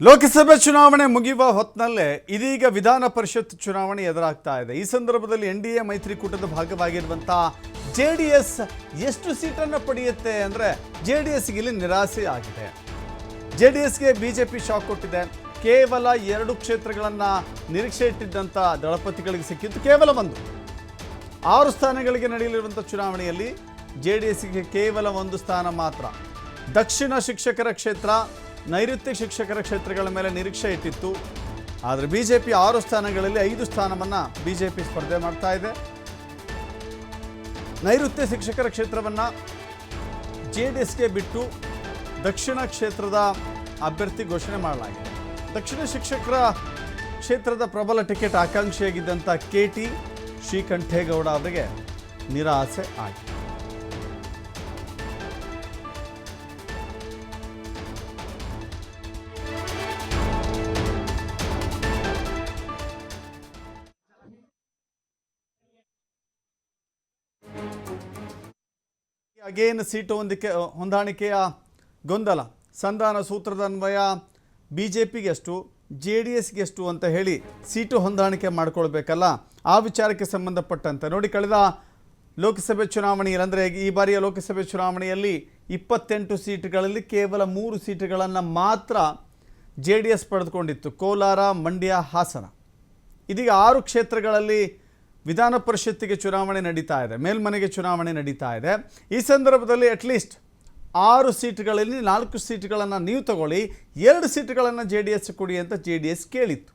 ಲೋಕಸಭೆ ಚುನಾವಣೆ ಮುಗಿಯುವ ಹೊತ್ತಿನಲ್ಲೇ ಇದೀಗ ವಿಧಾನ ಪರಿಷತ್ ಚುನಾವಣೆ ಎದುರಾಗ್ತಾ ಇದೆ. ಈ ಸಂದರ್ಭದಲ್ಲಿ ಎನ್ಡಿಎ ಮೈತ್ರಿಕೂಟದ ಭಾಗವಾಗಿರುವಂಥ ಜೆಡಿಎಸ್ ಎಷ್ಟು ಸೀಟನ್ನು ಪಡೆಯುತ್ತೆ ಅಂದರೆ ಜೆಡಿಎಸ್ಗೆ ಇಲ್ಲಿ ನಿರಾಸೆ ಆಗಿದೆ. ಜೆಡಿಎಸ್ಗೆ ಬಿಜೆಪಿ ಶಾಕ್ ಕೊಟ್ಟಿದೆ. ಕೇವಲ 2 ಕ್ಷೇತ್ರಗಳನ್ನು ನಿರೀಕ್ಷೆ ಇಟ್ಟಿದ್ದಂಥ ದಳಪತಿಗಳಿಗೆ ಸಿಕ್ಕಿದ್ದು ಕೇವಲ 6 ಸ್ಥಾನಗಳಿಗೆ ನಡೆಯಲಿರುವಂಥ ಚುನಾವಣೆಯಲ್ಲಿ ಜೆಡಿಎಸ್ಗೆ ಕೇವಲ 1 ಸ್ಥಾನ ಮಾತ್ರ. ದಕ್ಷಿಣ ಶಿಕ್ಷಕರ ಕ್ಷೇತ್ರ, ನೈಋತ್ಯ ಶಿಕ್ಷಕರ ಕ್ಷೇತ್ರಗಳ ಮೇಲೆ ನಿರೀಕ್ಷೆ ಇಟ್ಟಿತ್ತು. ಆದರೆ ಬಿಜೆಪಿ 6 ಸ್ಥಾನಗಳಲ್ಲಿ 5 ಸ್ಥಾನವನ್ನು ಬಿಜೆಪಿ ಸ್ಪರ್ಧೆ ಮಾಡ್ತಾ ಇದೆ. ನೈಋತ್ಯ ಶಿಕ್ಷಕರ ಕ್ಷೇತ್ರವನ್ನು ಜೆಡಿಎಸ್ಗೆ ಬಿಟ್ಟು ದಕ್ಷಿಣ ಕ್ಷೇತ್ರದ ಅಭ್ಯರ್ಥಿ ಘೋಷಣೆ ಮಾಡಲಾಗಿದೆ. ದಕ್ಷಿಣ ಶಿಕ್ಷಕರ ಕ್ಷೇತ್ರದ ಪ್ರಬಲ ಟಿಕೆಟ್ ಆಕಾಂಕ್ಷಿಯಾಗಿದ್ದಂಥ KT ಶ್ರೀಕಂಠೇಗೌಡ ಅವರಿಗೆ ನಿರಾಸೆ ಆಗಿದೆ. ಅಗೇನ್ ಸೀಟು ಹೊಂದಾಣಿಕೆಯ ಗೊಂದಲ, ಸಂಧಾನ ಸೂತ್ರದ ಅನ್ವಯ ಬಿಜೆಪಿಗೆ ಎಷ್ಟು, ಜೆಡಿಎಸ್ಗೆ ಎಷ್ಟು ಅಂತ ಹೇಳಿ ಸೀಟು ಹೊಂದಾಣಿಕೆ ಮಾಡಿಕೊಳ್ಬೇಕಲ್ಲ. ಆ ವಿಚಾರಕ್ಕೆ ಸಂಬಂಧಪಟ್ಟಂತೆ ನೋಡಿ, ಕಳೆದ ಲೋಕಸಭೆ ಚುನಾವಣೆಯಲ್ಲಿ ಅಂದರೆ ಈ ಬಾರಿಯ ಲೋಕಸಭೆ ಚುನಾವಣೆಯಲ್ಲಿ 28 ಸೀಟುಗಳಲ್ಲಿ ಕೇವಲ 3 ಸೀಟುಗಳನ್ನು ಮಾತ್ರ JDS ಪಡೆದುಕೊಂಡಿತ್ತು. ಕೋಲಾರ, ಮಂಡ್ಯ, ಹಾಸನ. ಇದೀಗ 6 ಕ್ಷೇತ್ರಗಳಲ್ಲಿ ವಿಧಾನ ಪರಿಷತ್ತಿಗೆ ಚುನಾವಣೆ ನಡೀತಾ ಇದೆ, ಮೇಲ್ಮನೆಗೆ ಚುನಾವಣೆ ನಡೀತಾ ಇದೆ. ಈ ಸಂದರ್ಭದಲ್ಲಿ ಅಟ್ಲೀಸ್ಟ್ 6 ಸೀಟುಗಳಲ್ಲಿ 4 ಸೀಟುಗಳನ್ನು ನೀವು ತಗೊಳ್ಳಿ, 2 ಸೀಟುಗಳನ್ನು JDS ಕೊಡಿ ಅಂತ JDS ಕೇಳಿತ್ತು.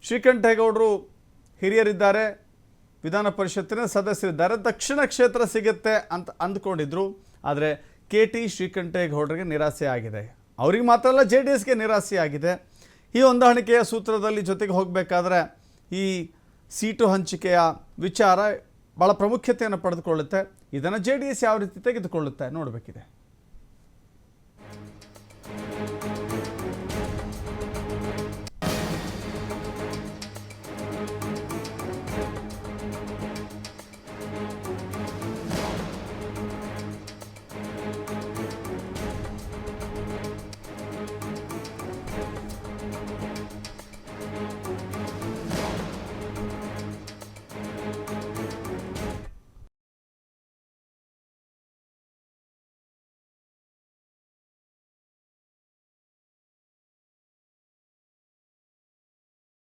ಶ್ರೀಕಂಠೇಗೌಡರು ಹಿರಿಯರಿದ್ದಾರೆ, ವಿಧಾನ ಪರಿಷತ್ತಿನ ಸದಸ್ಯರಿದ್ದಾರೆ, ದಕ್ಷಿಣ ಕ್ಷೇತ್ರ ಸಿಗುತ್ತೆ ಅಂತ ಅಂದ್ಕೊಂಡಿದ್ರು. ಆದರೆ KT ಶ್ರೀಕಂಠೇಗೌಡರಿಗೆ ನಿರಾಸೆ ಆಗಿದೆ. ಅವರಿಗೆ ಮಾತ್ರ ಅಲ್ಲ, JDSಗೆ ನಿರಾಸೆ ಆಗಿದೆ. ಈ ಹೊಂದಾಣಿಕೆಯ ಸೂತ್ರದಲ್ಲಿ ಜೊತೆಗೆ ಹೋಗಬೇಕಾದ್ರೆ ಈ ಸೀಟು ಹಂಚಿಕೆಯ ವಿಚಾರ ಭಾಳ ಪ್ರಾಮುಖ್ಯತೆಯನ್ನು ಪಡೆದುಕೊಳ್ಳುತ್ತೆ. ಇದನ್ನು JDS ಯಾವ ರೀತಿ ತೆಗೆದುಕೊಳ್ಳುತ್ತೆ ನೋಡಬೇಕಿದೆ.